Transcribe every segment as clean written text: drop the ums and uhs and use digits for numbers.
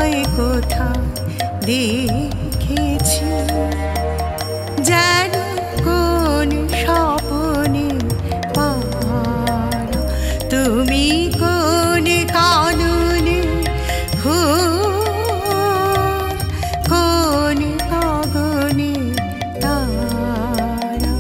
তোমায় কোথায় দেখেছি যেন কোন স্বপ্নে পারা তুমি কোন কাননে কোন গগনে তারা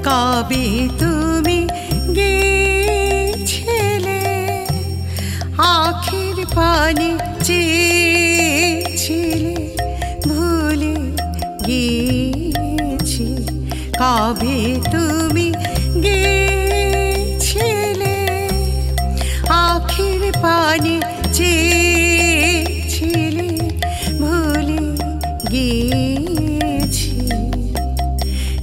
কবে তুমি গেছিলে আখির পানে চেয়েছিলে ভুলে গেছি কবে তুমি গেছিলে আখির পানে চেয়েছিলে ভুলে গেছি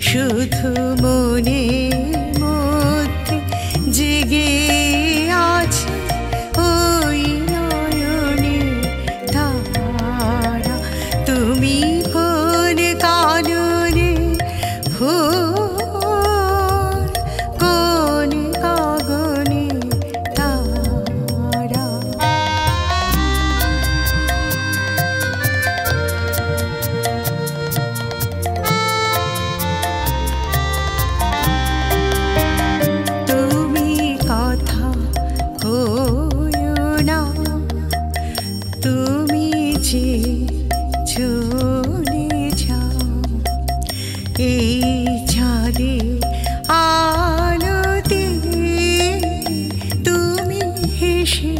শুধু মনের মধ্যে জেগে আছে ওই নয়নে তারা তুমি কোন কাননে কোন গগনে তারা তুমি যে চলে যাও এই চাঁদে আলোতে তুমি হেসে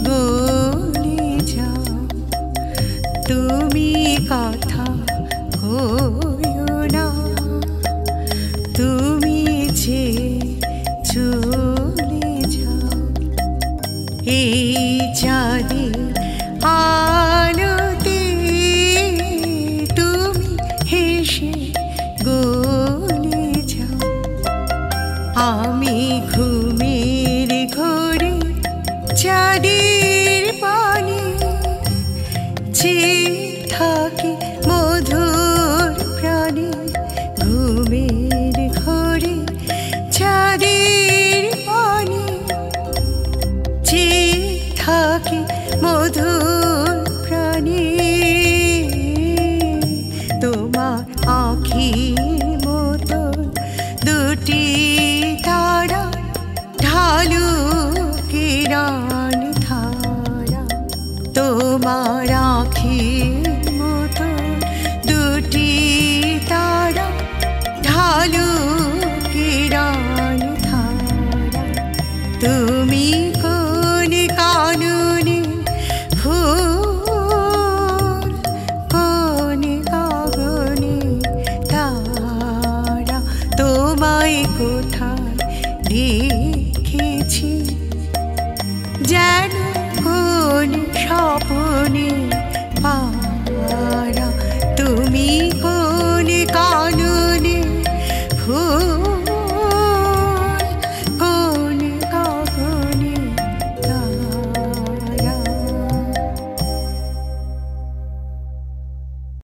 বলে যাও তুমি কথা কইও না তুমি যে চলে যাও এই চাঁদে আলোতে তুমি হেসে গলে যাও আমি ঘুমের ঘরে চাঁদের পানে চেয়ে থাকি মধুর প্রাণে ঘুমের ঘরে চাঁদের পানে চেয়ে থাকি মধুর প্রাণে তোমার আখির মতো দুটি তারা ঢালু কিরণ ধারা তোমার আখির মতো দুটি তারা ঢালু কিরণ ধারা তুমি কোন কাননে কোন গগনে তারা তোমায় কোথায় দেখেছি যেন কোন স্বপ্নে